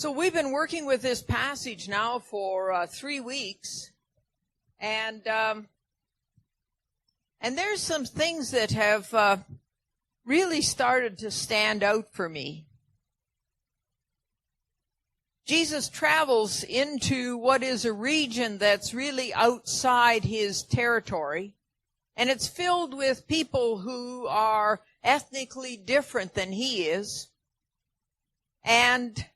So we've been working with this passage now for 3 weeks, and there's some things that have really started to stand out for me. Jesus travels into what is a region that's really outside his territory, and it's filled with people who are ethnically different than he is, and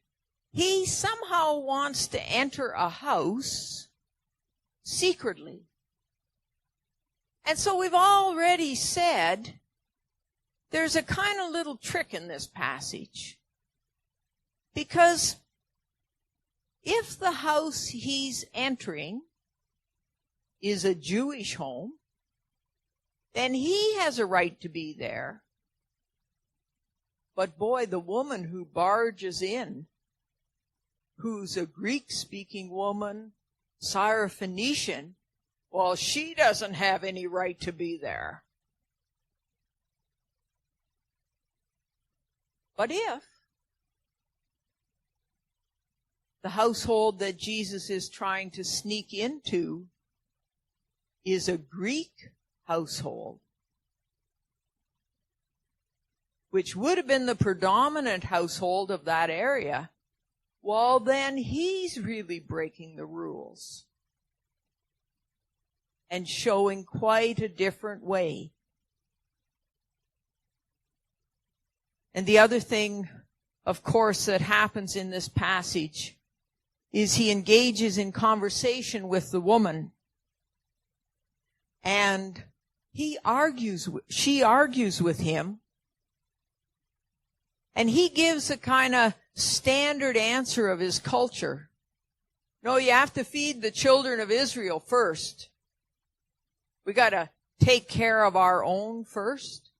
he somehow wants to enter a house secretly. And so we've already said there's a kind of little trick in this passage. Because if the house he's entering is a Jewish home, then he has a right to be there. But boy, the woman who barges in, who's a Greek-speaking woman, Syrophoenician, well, she doesn't have any right to be there. But if the household that Jesus is trying to sneak into is a Greek household, which would have been the predominant household of that area, well, then he's really breaking the rules and showing quite a different way. And the other thing, of course, that happens in this passage is he engages in conversation with the woman. And she argues with him. And he gives a kind of standard answer of his culture. No, you have to feed the children of Israel first. We got to take care of our own first.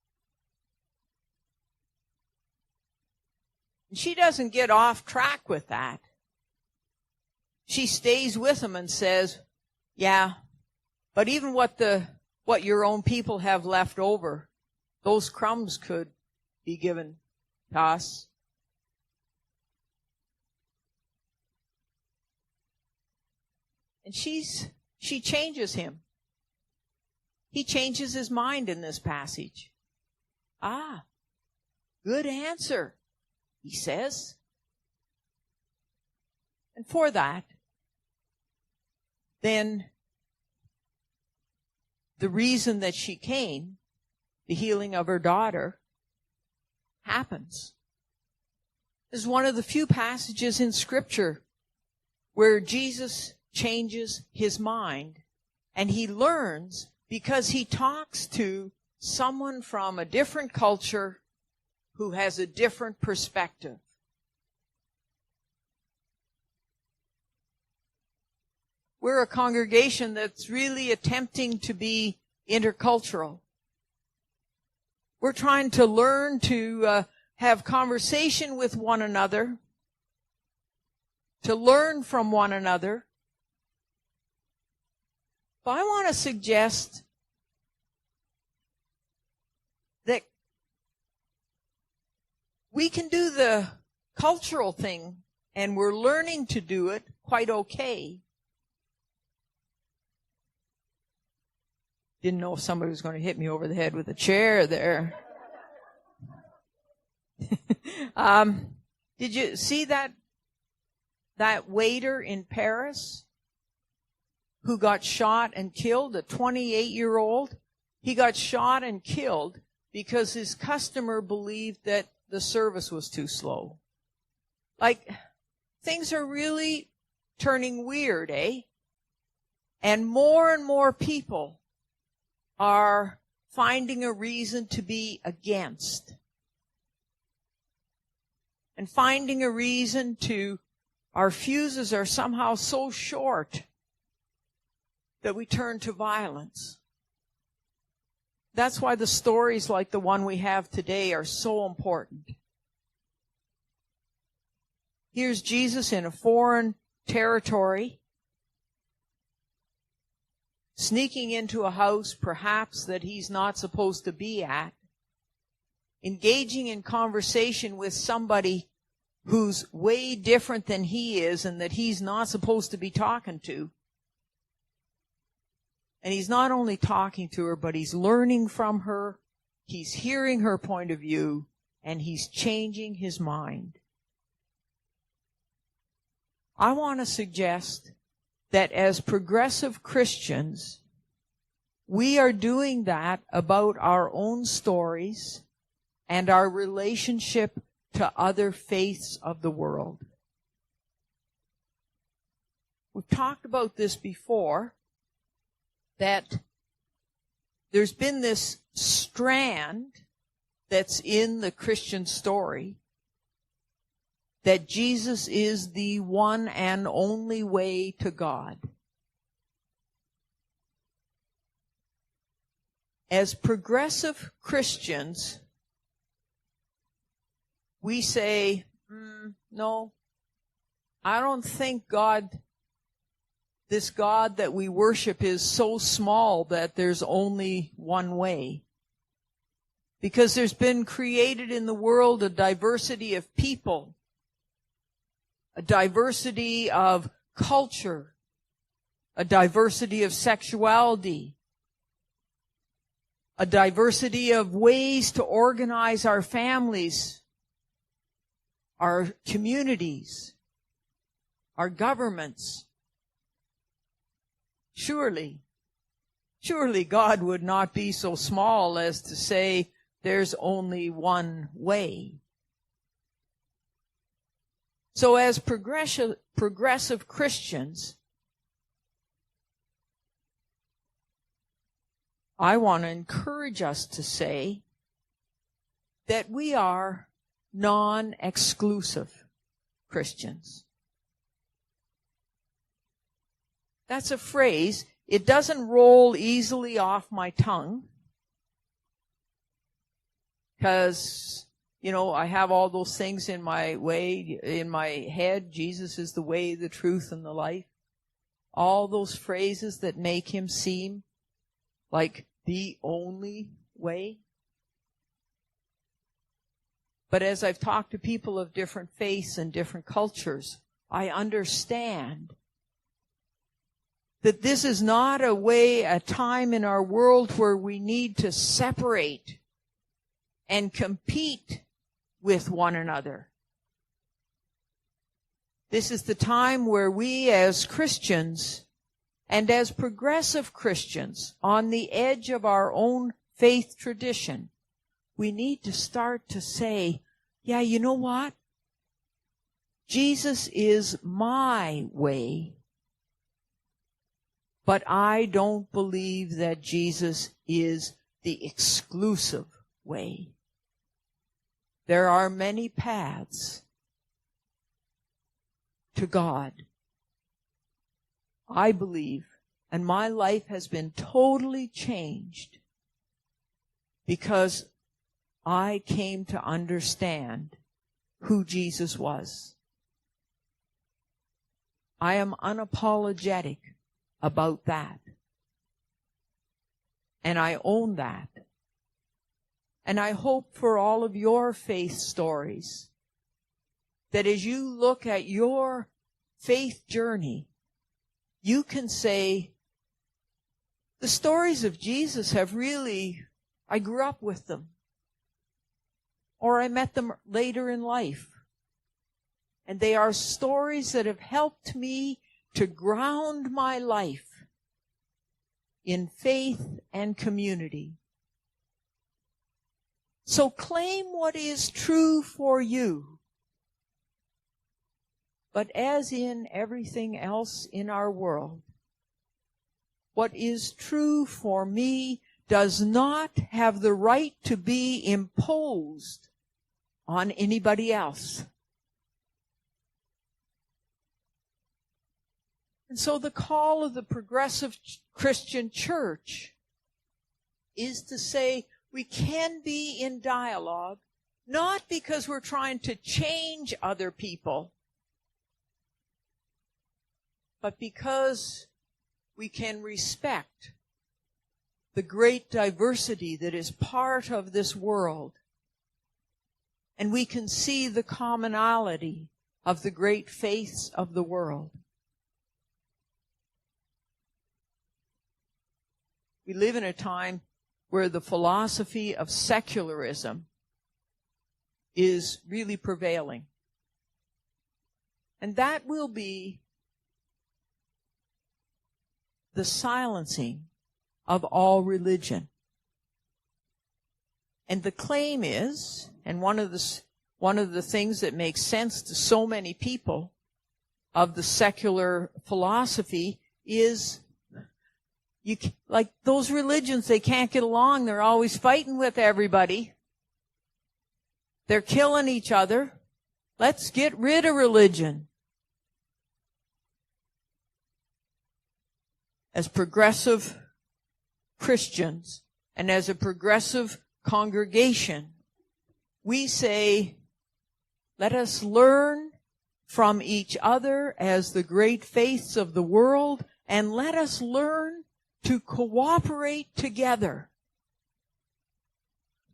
And she doesn't get off track with that. She stays with him and says, yeah, but even what your own people have left over, those crumbs could be given to us. And she changes him. He changes his mind in this passage. Ah, good answer, he says. And for that, then the reason that she came, the healing of her daughter, happens. This is one of the few passages in Scripture where Jesus changes his mind, and he learns because he talks to someone from a different culture who has a different perspective. We're a congregation that's really attempting to be intercultural. We're trying to learn to have conversation with one another, to learn from one another. But I want to suggest that we can do the cultural thing, and we're learning to do it quite okay. Didn't know if somebody was going to hit me over the head with a chair there. Did you see that waiter in Paris who got shot and killed, a 28-year-old? He got shot and killed because his customer believed that the service was too slow. Like, things are really turning weird, eh? And more people are finding a reason to be against. And finding a reason to, our fuses are somehow so short that we turn to violence. That's why the stories like the one we have today are so important. Here's Jesus in a foreign territory, sneaking into a house perhaps that he's not supposed to be at, engaging in conversation with somebody who's way different than he is and that he's not supposed to be talking to. And he's not only talking to her, but he's learning from her, he's hearing her point of view, and he's changing his mind. I want to suggest that as progressive Christians, we are doing that about our own stories and our relationship to other faiths of the world. We've talked about this before, that there's been this strand that's in the Christian story, that Jesus is the one and only way to God. As progressive Christians, we say, no, I don't think this God that we worship is so small that there's only one way. Because there's been created in the world a diversity of people, a diversity of culture, a diversity of sexuality, a diversity of ways to organize our families, our communities, our governments. Surely God would not be so small as to say there's only one way. So as progressive Christians, I want to encourage us to say that we are non-exclusive Christians. That's a phrase. It doesn't roll easily off my tongue because, I have all those things in my head. Jesus is the way, the truth, and the life. All those phrases that make him seem like the only way. But as I've talked to people of different faiths and different cultures, I understand that this is not a time in our world where we need to separate and compete with one another. This is the time where we as Christians and as progressive Christians on the edge of our own faith tradition, we need to start to say, yeah, you know what? Jesus is my way. But I don't believe that Jesus is the exclusive way. There are many paths to God. I believe, and my life has been totally changed because I came to understand who Jesus was. I am unapologetic about that. And I own that. And I hope for all of your faith stories that as you look at your faith journey, you can say, the stories of Jesus have really, I grew up with them. Or I met them later in life. And they are stories that have helped me to ground my life in faith and community. So claim what is true for you. But as in everything else in our world, what is true for me does not have the right to be imposed on anybody else. And so the call of the progressive Christian church is to say we can be in dialogue, not because we're trying to change other people, but because we can respect the great diversity that is part of this world. and we can see the commonality of the great faiths of the world. We live in a time where the philosophy of secularism is really prevailing. And that will be the silencing of all religion. And the claim is, and one of the things that makes sense to so many people of the secular philosophy is, like those religions, they can't get along. They're always fighting with everybody. They're killing each other. Let's get rid of religion. As progressive Christians and as a progressive congregation, we say, let us learn from each other as the great faiths of the world, and let us learn to cooperate together.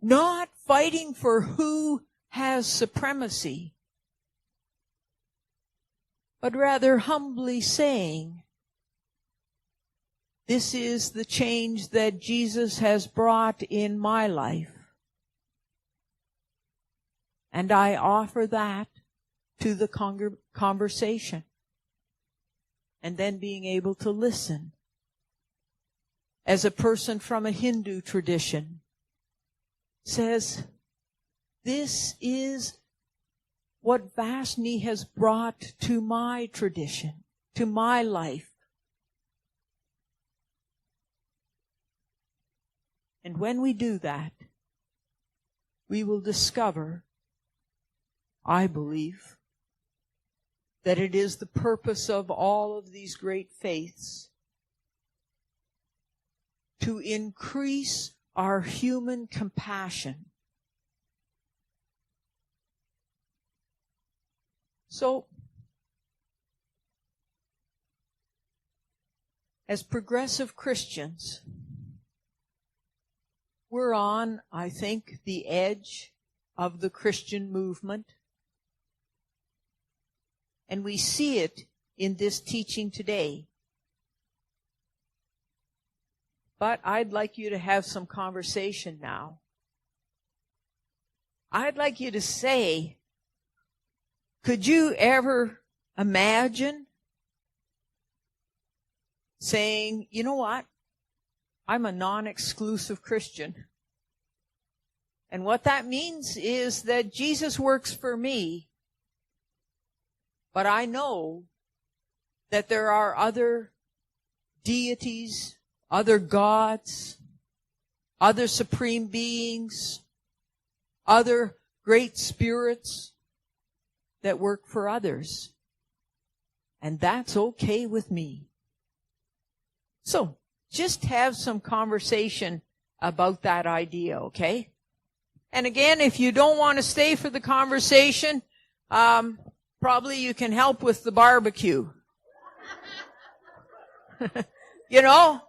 Not fighting for who has supremacy, but rather humbly saying, this is the change that Jesus has brought in my life. And I offer that to the conversation. And then being able to listen. As a person from a Hindu tradition says, this is what Vasni has brought to my tradition, to my life. And when we do that, we will discover, I believe, that it is the purpose of all of these great faiths to increase our human compassion. So, as progressive Christians, we're on, I think, the edge of the Christian movement. And we see it in this teaching today. But I'd like you to have some conversation now. I'd like you to say, could you ever imagine saying, you know what? I'm a non-exclusive Christian. And what that means is that Jesus works for me, but I know that there are other deities, other gods, other supreme beings, other great spirits that work for others. And that's okay with me. So, just have some conversation about that idea, okay? And again, if you don't want to stay for the conversation, probably you can help with the barbecue. You know?